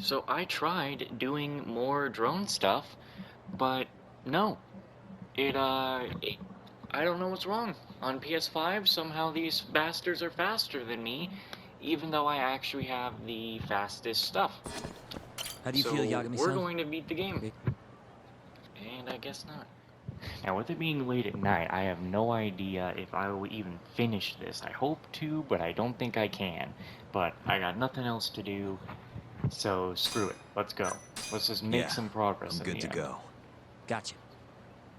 So I tried doing more drone stuff, but no. I don't know what's wrong. On PS5, somehow these bastards are faster than me, even though I actually have the fastest stuff. How do you feel, So we're Yagami-san? going to beat the game. And I guess not. Now, with it being late at night, I have no idea if I will even finish this. I hope to, but I don't think I can. But I got nothing else to do, so screw it. Let's go. Let's just make Yeah, some progress I'm in good the to end. go. Gotcha.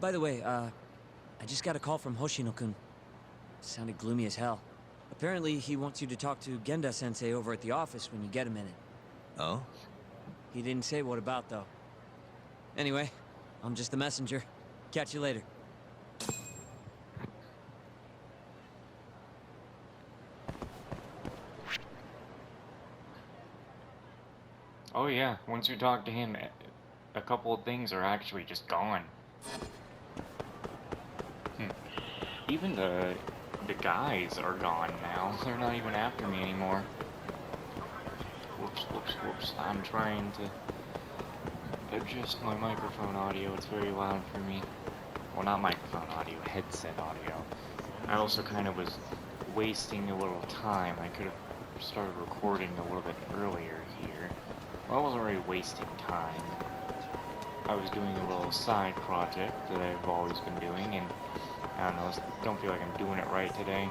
By the way, I just got a call from Hoshino-kun. Sounded gloomy as hell. Apparently, he wants you to talk to Genda-sensei over at the office when you get a minute. Oh? He didn't say what about, though. Anyway, I'm just the messenger. Catch you later. Oh yeah, once you talk to him, a couple of things are actually just gone. Even the guys are gone now. They're not even after me anymore. Whoops, whoops, whoops. I'm trying to adjust my microphone audio. It's very loud for me. Well, not microphone audio, headset audio. I also kind of was wasting a little time. I could have started recording a little bit earlier here. Well, I wasn't really wasting time. I was doing a little side project that I've always been doing, and I don't know, I don't feel like I'm doing it right today.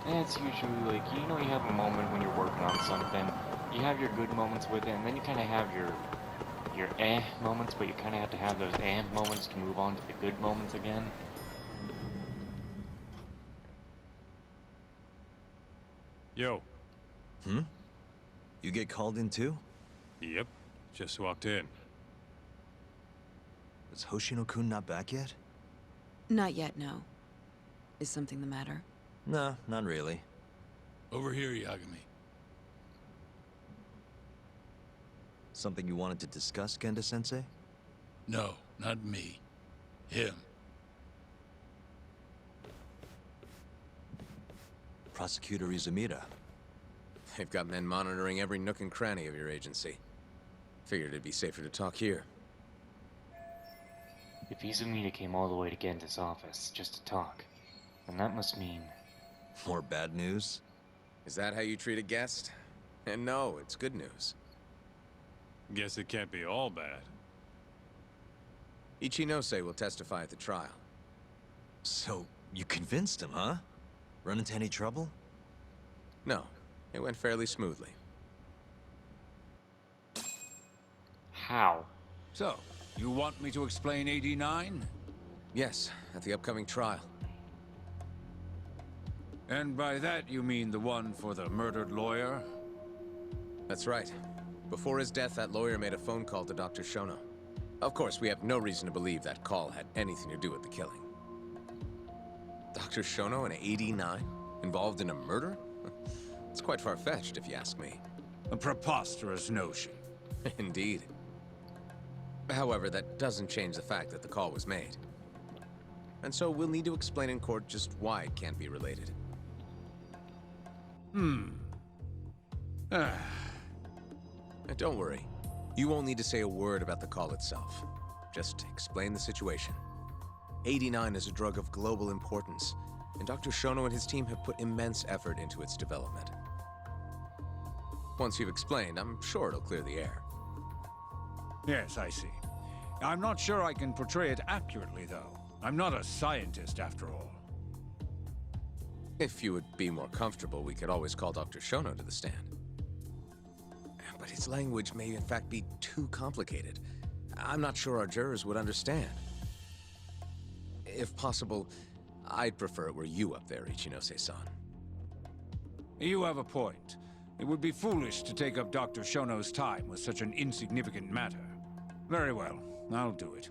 And it's usually like, you know, you have a moment when you're working on something, you have your good moments with it, and then you kind of have your moments, but you kind of have to have those moments to move on to the good moments again. Yo. Hmm? You get called in too? Yep. Just walked in. Is Hoshino-kun not back yet? Not yet, no. Is something the matter? No, not really. Over here, Yagami. Something you wanted to discuss, Genda-sensei? No, not me. Him. Prosecutor Izumida. They've got men monitoring every nook and cranny of your agency. Figured it'd be safer to talk here. If Izumida came all the way to Genda's office just to talk, then that must mean... More bad news? Is that how you treat a guest? And no, it's good news. Guess it can't be all bad. Ichinose will testify at the trial. So, you convinced him, huh? Run into any trouble? No, it went fairly smoothly. How? So, you want me to explain 89? Yes, at the upcoming trial. And by that you mean the one for the murdered lawyer? That's right. Before his death, that lawyer made a phone call to Dr. Shono. Of course, we have no reason to believe that call had anything to do with the killing. Dr. Shono in 89? Involved in a murder? It's quite far-fetched, if you ask me. A preposterous notion. Indeed. However, that doesn't change the fact that the call was made. And so we'll need to explain in court just why it can't be related. And don't worry. You won't need to say a word about the call itself. Just explain the situation. 89 is a drug of global importance, and Dr. Shono and his team have put immense effort into its development. Once you've explained, I'm sure it'll clear the air. Yes, I see. I'm not sure I can portray it accurately, though. I'm not a scientist, after all. If you would be more comfortable, we could always call Dr. Shono to the stand. But his language may in fact be too complicated. I'm not sure our jurors would understand. If possible, I'd prefer it were you up there, Ichinose-san. You have a point. It would be foolish to take up Dr. Shono's time with such an insignificant matter. Very well, I'll do it.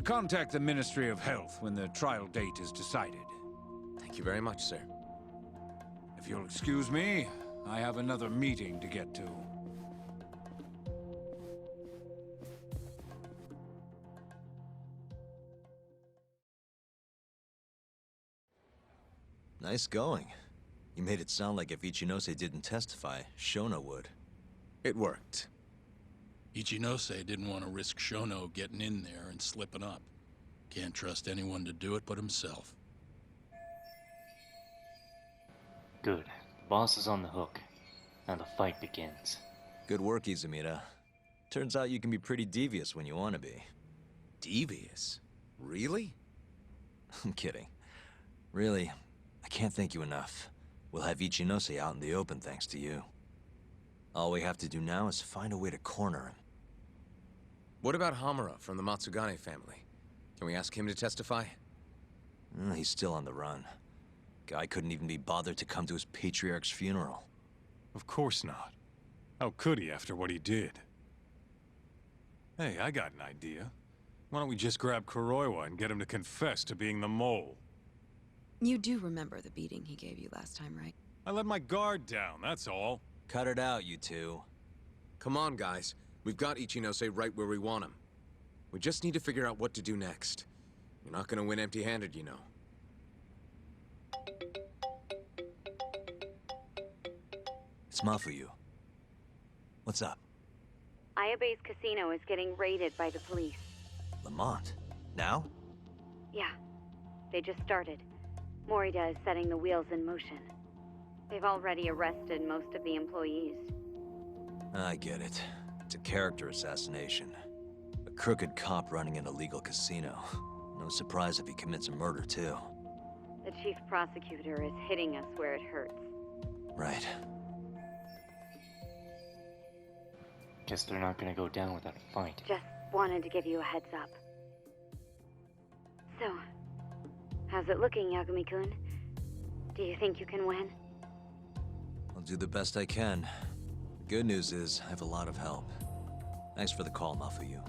Contact the Ministry of Health when the trial date is decided. Thank you very much, sir. If you'll excuse me, I have another meeting to get to. Nice going. You made it sound like if Ichinose didn't testify, Shono would. It worked. Ichinose didn't want to risk Shono getting in there and slipping up. Can't trust anyone to do it but himself. Good. Boss is on the hook. Now the fight begins. Good work, Izumida. Turns out you can be pretty devious when you want to be. Devious? Really? I'm kidding. Really, I can't thank you enough. We'll have Ichinose out in the open thanks to you. All we have to do now is find a way to corner him. What about Hamura from the Matsugane family? Can we ask him to testify? He's still on the run. Guy couldn't even be bothered to come to his patriarch's funeral. Of course not. How could he after what he did? Hey, I got an idea. Why don't we just grab Kuroiwa and get him to confess to being the mole? You do remember the beating he gave you last time, right? I let my guard down, that's all. Cut it out, you two. Come on, guys. We've got Ichinose right where we want him. We just need to figure out what to do next. You're not gonna win empty-handed, you know. It's Mafuyu. What's up? Ayabe's casino is getting raided by the police. Lamont? Now? Yeah, they just started. Morita is setting the wheels in motion. They've already arrested most of the employees. I get it. It's a character assassination. A crooked cop running an illegal casino. No surprise if he commits a murder, too. The chief prosecutor is hitting us where it hurts. Right. Guess they're not gonna go down without a fight. Just wanted to give you a heads up. So, how's it looking, Yagami-kun? Do you think you can win? I'll do the best I can. The good news is, I have a lot of help. Thanks for the call, Mafuyu.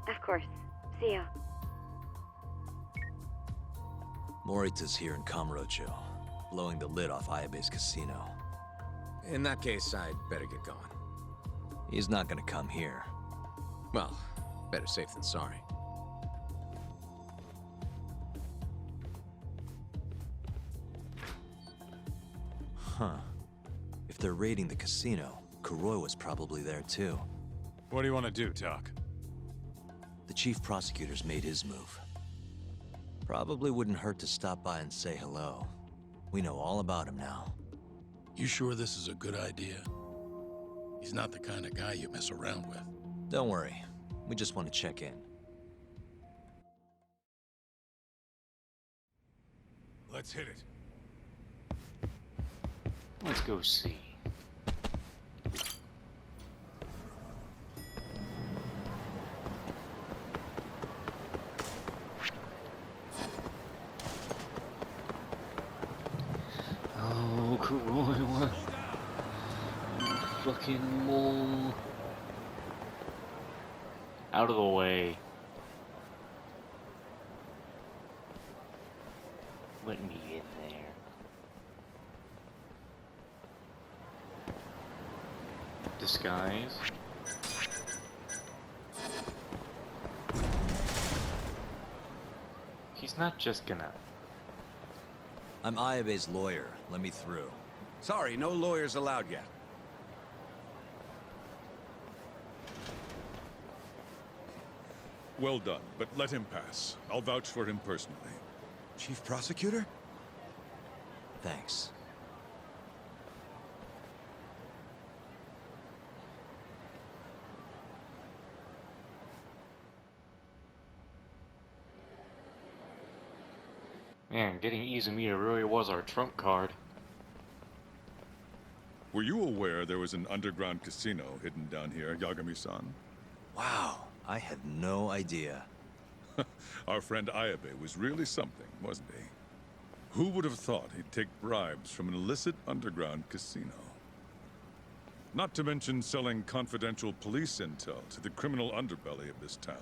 Of course. See ya. Morita's here in Kamurocho, blowing the lid off Ayabe's casino. In that case, I'd better get going. He's not gonna come here. Well, better safe than sorry. Huh. If they're raiding the casino, Kuroi was probably there too. What do you want to do, Doc? The chief prosecutor's made his move. Probably wouldn't hurt to stop by and say hello. We know all about him now. You sure this is a good idea? He's not the kind of guy you mess around with. Don't worry. We just want to check in. Let's hit it. Let's go see. Oh, Kuroiwa. You fucking mole. Out of the way. Let me in there. Disguise. He's not just gonna... I'm Ayabe's lawyer. Let me through. Sorry, no lawyers allowed yet. Well done, but let him pass. I'll vouch for him personally. Chief Prosecutor? Thanks. Man, getting Izumida really was our trump card. Were you aware there was an underground casino hidden down here, Yagami-san? Wow, I had no idea. Our friend Ayabe was really something, wasn't he? Who would have thought he'd take bribes from an illicit underground casino? Not to mention selling confidential police intel to the criminal underbelly of this town.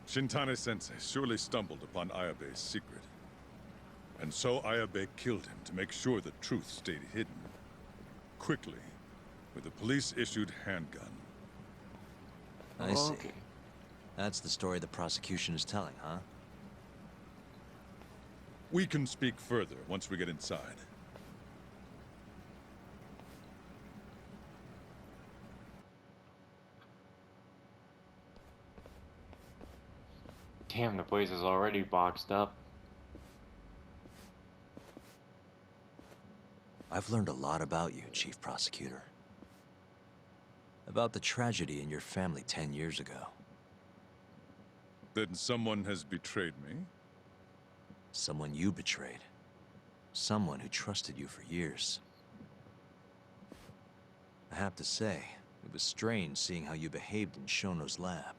Shintane-sensei surely stumbled upon Ayabe's secret. And so Ayabe killed him to make sure the truth stayed hidden. Quickly, with a police-issued handgun. I see. Okay. That's the story the prosecution is telling, huh? We can speak further once we get inside. Damn, the place is already boxed up. I've learned a lot about you, Chief Prosecutor. About the tragedy in your family 10 years ago. Then someone has betrayed me? Someone you betrayed. Someone who trusted you for years. I have to say, it was strange seeing how you behaved in Shono's lab.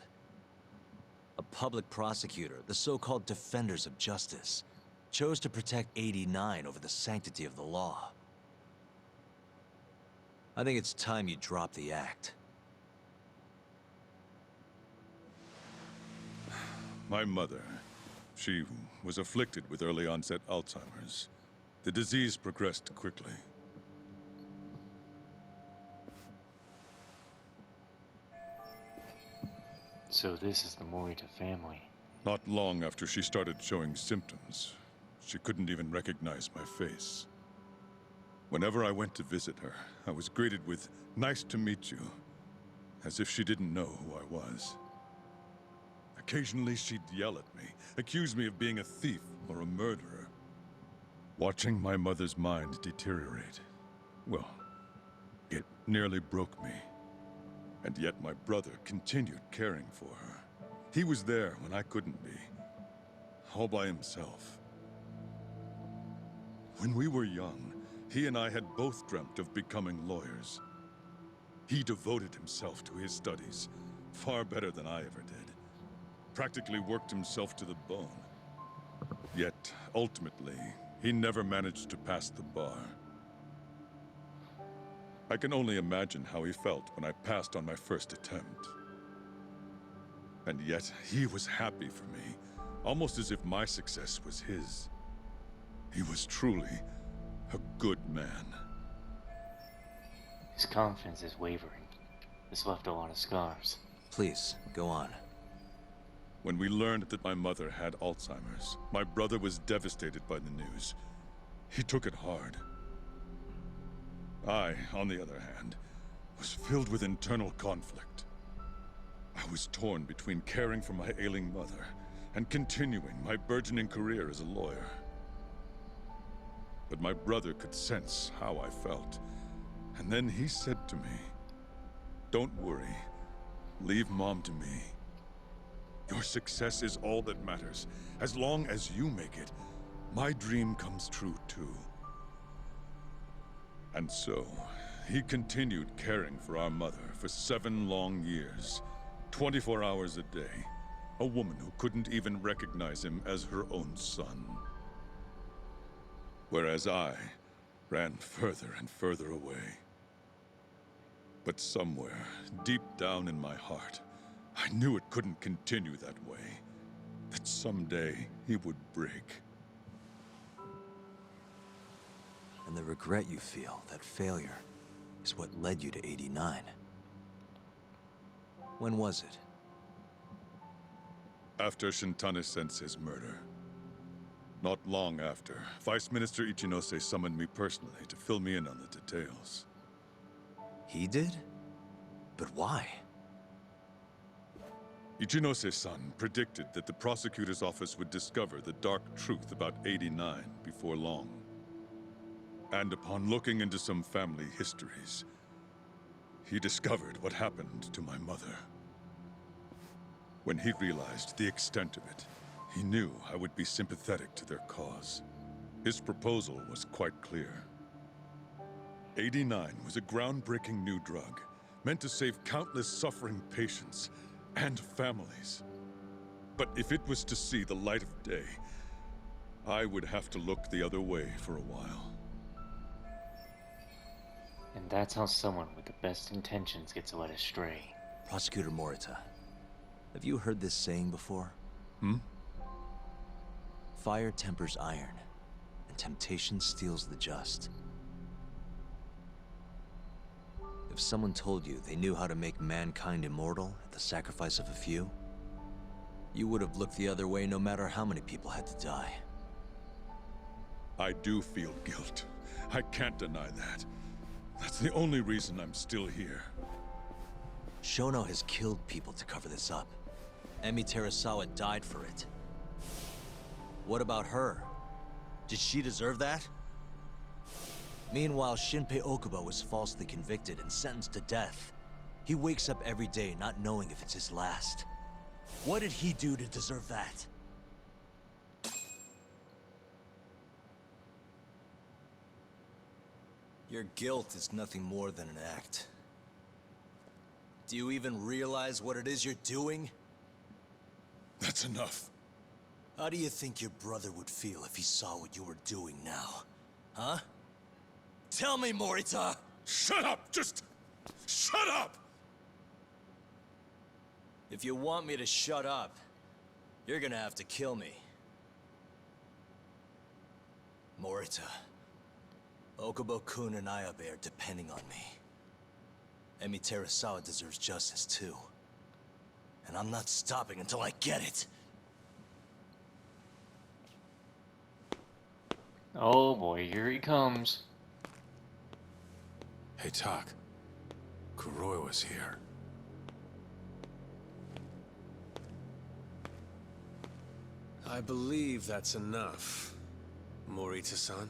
A public prosecutor, the so-called defenders of justice, chose to protect 89 over the sanctity of the law. I think it's time you drop the act. My mother, she was afflicted with early onset Alzheimer's. The disease progressed quickly. So this is the Morita family. Not long after she started showing symptoms, she couldn't even recognize my face. Whenever I went to visit her, I was greeted with, "Nice to meet you," as if she didn't know who I was. Occasionally she'd yell at me, accuse me of being a thief or a murderer. Watching my mother's mind deteriorate, well, it nearly broke me. And yet my brother continued caring for her. He was there when I couldn't be, all by himself. When we were young, he and I had both dreamt of becoming lawyers. He devoted himself to his studies, far better than I ever did. Practically worked himself to the bone. Yet, ultimately, he never managed to pass the bar. I can only imagine how he felt when I passed on my first attempt. And yet, he was happy for me, almost as if my success was his. He was truly a good man. His confidence is wavering. This left a lot of scars. Please, go on. When we learned that my mother had Alzheimer's, my brother was devastated by the news. He took it hard. I, on the other hand, was filled with internal conflict. I was torn between caring for my ailing mother and continuing my burgeoning career as a lawyer. But my brother could sense how I felt, and then he said to me, "Don't worry. Leave Mom to me. Your success is all that matters. As long as you make it, my dream comes true too." And so, he continued caring for our mother for 7 long years, 24 hours a day, a woman who couldn't even recognize him as her own son. Whereas I ran further and further away. But somewhere, deep down in my heart, I knew it couldn't continue that way. That someday he would break. And the regret you feel, that failure, is what led you to 89. When was it? After Shintane-sensei's murder. Not long after, Vice Minister Ichinose summoned me personally to fill me in on the details. He did? But why? Ichinose-san predicted that the prosecutor's office would discover the dark truth about 89 before long. And upon looking into some family histories, he discovered what happened to my mother. When he realized the extent of it, he knew I would be sympathetic to their cause. His proposal was quite clear. 89 was a groundbreaking new drug, meant to save countless suffering patients and families. But if it was to see the light of day, I would have to look the other way for a while. And that's how someone with the best intentions gets led astray. Prosecutor Morita, have you heard this saying before? Fire tempers iron, and temptation steals the just. If someone told you they knew how to make mankind immortal at the sacrifice of a few, you would have looked the other way no matter how many people had to die. I do feel guilt. I can't deny that. That's the only reason I'm still here. Shono has killed people to cover this up. Emi Terasawa died for it. What about her? Did she deserve that? Meanwhile, Shinpei Okubo was falsely convicted and sentenced to death. He wakes up every day not knowing if it's his last. What did he do to deserve that? Your guilt is nothing more than an act. Do you even realize what it is you're doing? That's enough. How do you think your brother would feel if he saw what you were doing now? Huh? Tell me, Morita! Shut up! Just shut up! If you want me to shut up, you're gonna have to kill me. Morita, Okubo-kun and Ayabe are depending on me. Emi Terasawa deserves justice too. And I'm not stopping until I get it. Oh boy, here he comes. Hey, Tak. Kuroi was here. I believe that's enough, Morita-san.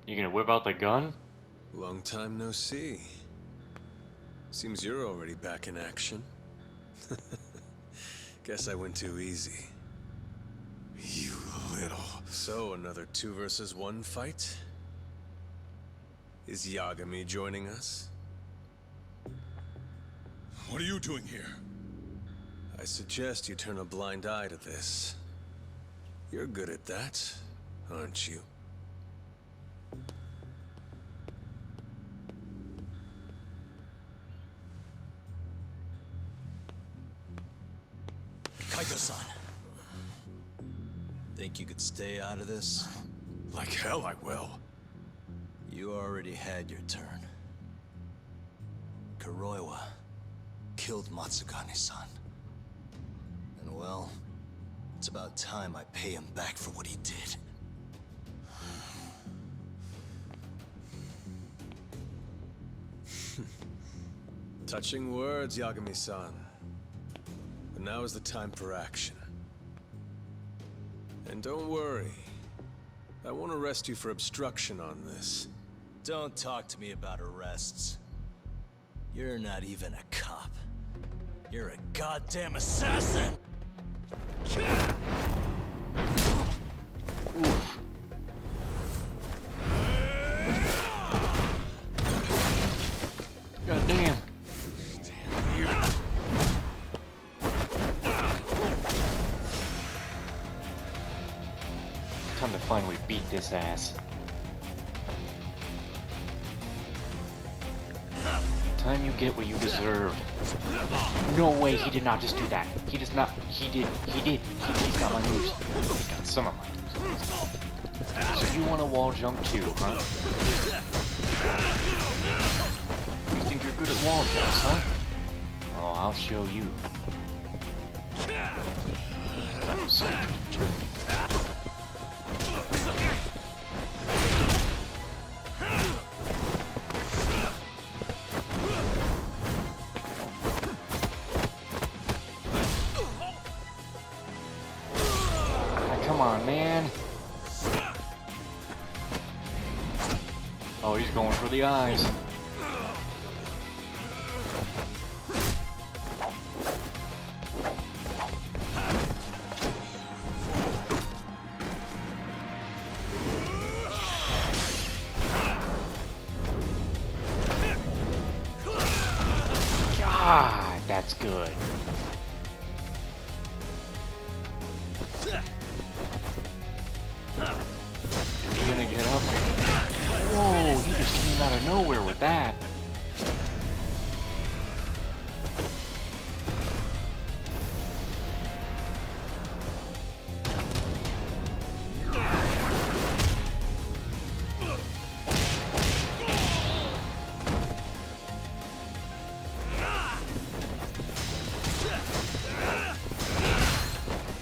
You gonna whip out the gun? Long time no see. Seems you're already back in action. Guess I went too easy. You little... So, another 2 versus 1 fight? Is Yagami joining us? What are you doing here? I suggest you turn a blind eye to this. You're good at that, aren't you? Kaito-san. Think you could stay out of this? Like hell I will. You already had your turn. Kuroiwa killed Matsugane-san. And well, it's about time I pay him back for what he did. Touching words, Yagami-san. But now is the time for action. And don't worry. I won't arrest you for obstruction on this. Don't talk to me about arrests. You're not even a cop. You're a goddamn assassin! Oof. God damn. Time to finally beat this ass. Time you get what you deserve. No way, he did not just do that. He does not. He did. He's got my moves. He's got some of my moves. So you want to wall jump too, huh? You think you're good at wall jumps, huh? Oh, I'll show you. Come on, man. Oh, he's going for the eyes. God, that's good. Is he gonna get up? Whoa, he just came out of nowhere with that.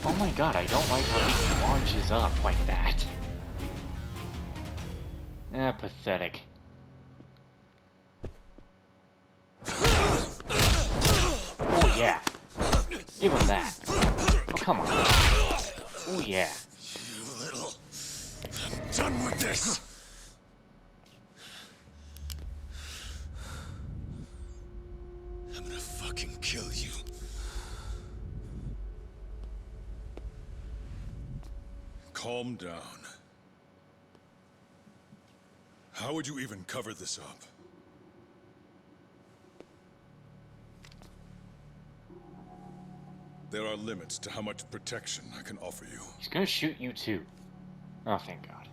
Oh my god, I don't like how he launches up like that. Pathetic. Oh yeah. Give him that. Oh, come on. Oh, yeah. You little... I'm done with this! I'm gonna fucking kill you. Calm down. How would you even cover this up? There are limits to how much protection I can offer you. He's gonna shoot you too. Oh, thank God.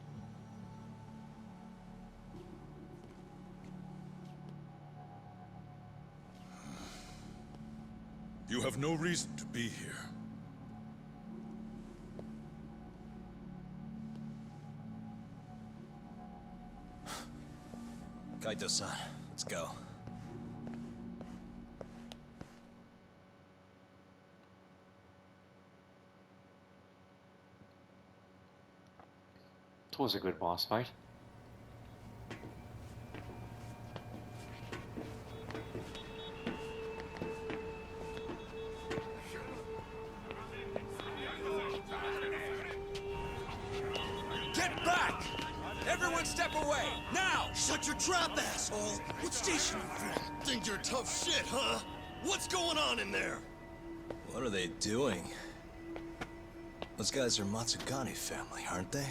You have no reason to be here. Kaito-san, let's go. It was a good boss fight. Get back! Everyone step away! Now! Shut your trap, asshole! What station you from? Think you're tough shit, huh? What's going on in there? What are they doing? Those guys are Matsugane family, aren't they?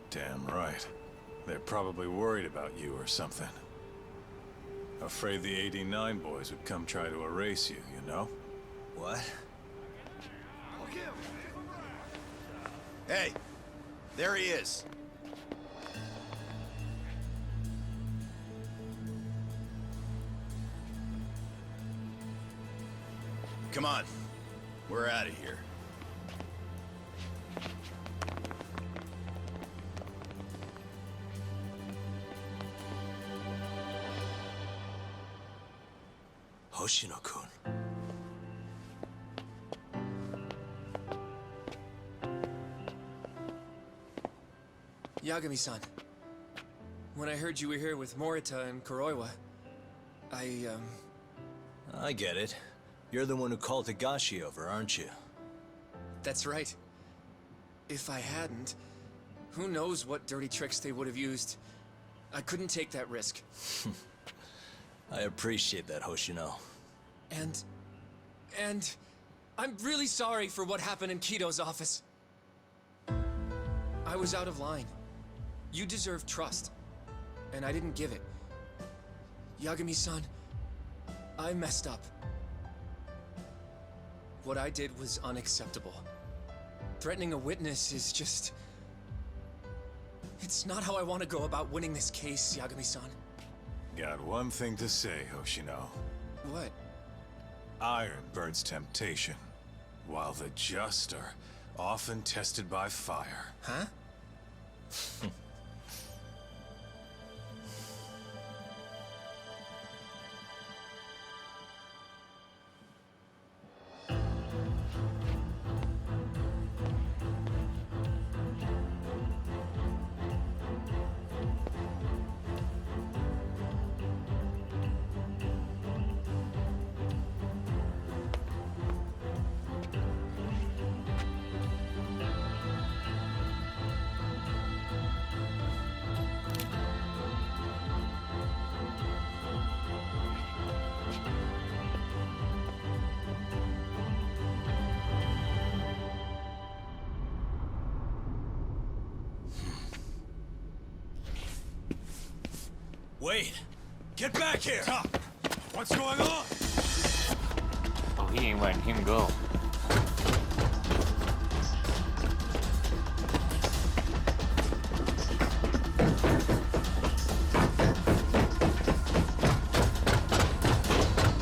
Damn right. They're probably worried about you or something. Afraid the 89 boys would come try to erase you, you know? What? Hey! There he is! Come on. We're out of here. Hoshino-kun. Yagami-san. When I heard you were here with Morita and Kuroiwa, I get it. You're the one who called Higashi over, aren't you? That's right. If I hadn't, who knows what dirty tricks they would have used. I couldn't take that risk. I appreciate that, Hoshino. And I'm really sorry for what happened in Kito's office. I was out of line. You deserve trust, and I didn't give it. Yagami-san, I messed up. What I did was unacceptable. Threatening a witness is just... It's not how I want to go about winning this case, Yagami-san. Got one thing to say, Hoshino. What? Iron burns temptation, while the just are often tested by fire. Huh? Wait! Get back here! What's going on? Oh, he ain't letting him go.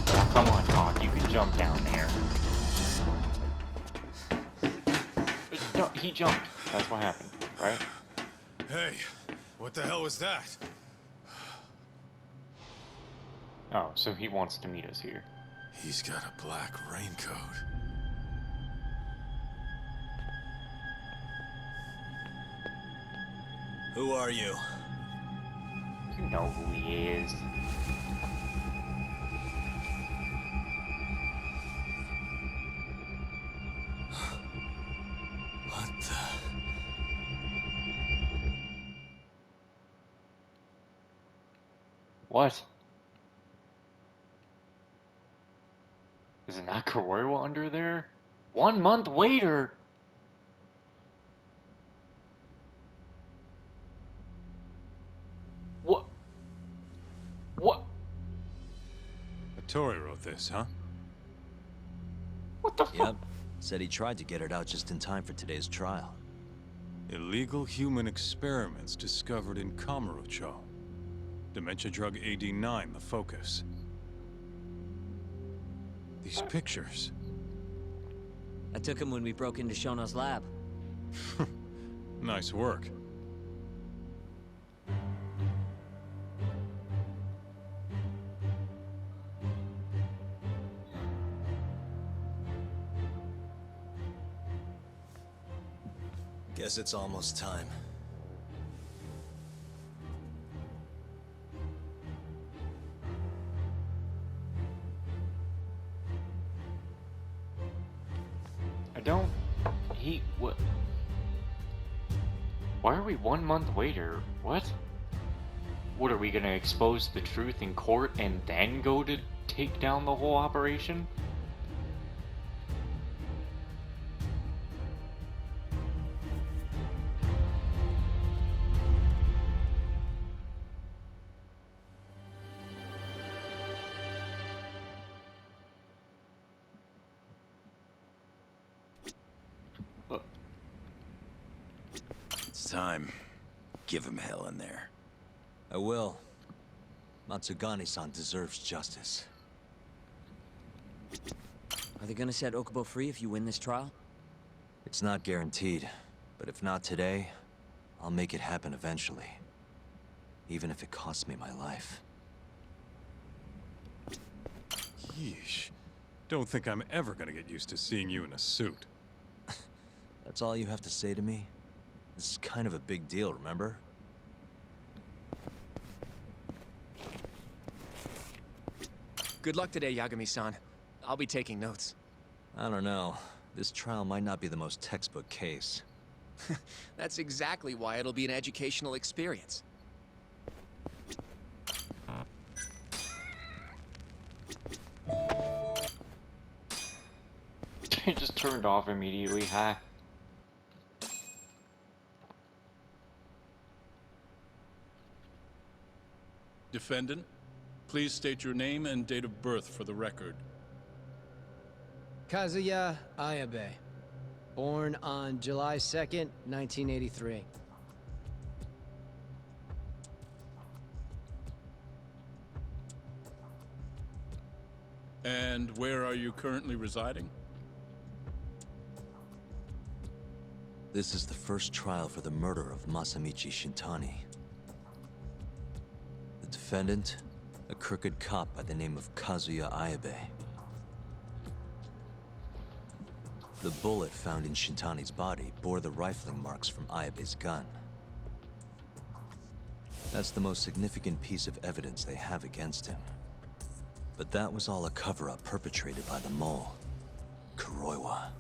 Oh, come on, Hawk. You can jump down there. He jumped. That's what happened, right? Hey, what the hell was that? Oh, so he wants to meet us here. He's got a black raincoat. Who are you? You know who he is. What the... What? Is it not Karoiwa under there? 1 month later! What? What? Tori wrote this, huh? What the fuck? Yep. Said he tried to get it out just in time for today's trial. Illegal human experiments discovered in Kamurocho. Dementia drug AD9, the focus. These pictures. I took him when we broke into Shono's lab. Nice work. Guess it's almost time. What? Why are we 1 month later? What? What, are we gonna expose the truth in court and then go to take down the whole operation? It's time. Give him hell in there. I will. Matsugane-san deserves justice. Are they gonna set Okubo free if you win this trial? It's not guaranteed, but if not today, I'll make it happen eventually. Even if it costs me my life. Yeesh. Don't think I'm ever gonna get used to seeing you in a suit. That's all you have to say to me? This is kind of a big deal, remember? Good luck today, Yagami-san. I'll be taking notes. I don't know. This trial might not be the most textbook case. That's exactly why it'll be an educational experience. It just turned off immediately, huh? Defendant, please state your name and date of birth for the record. Kazuya Ayabe. Born on July 2nd, 1983. And where are you currently residing? This is the first trial for the murder of Masamichi Shintani. The defendant, a crooked cop by the name of Kazuya Ayabe. The bullet found in Shintani's body bore the rifling marks from Ayabe's gun. That's the most significant piece of evidence they have against him. But that was all a cover-up perpetrated by the mole, Kuroiwa.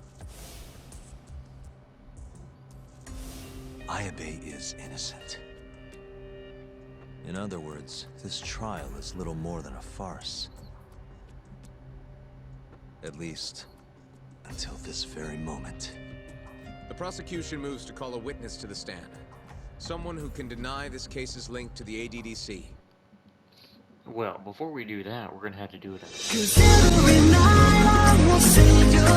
Ayabe is innocent. In other words, this trial is little more than a farce. At least, until this very moment. The prosecution moves to call a witness to the stand. Someone who can deny this case's link to the ADDC. Well, before we do that, we're gonna have to do it. 'Cause every night I will sing your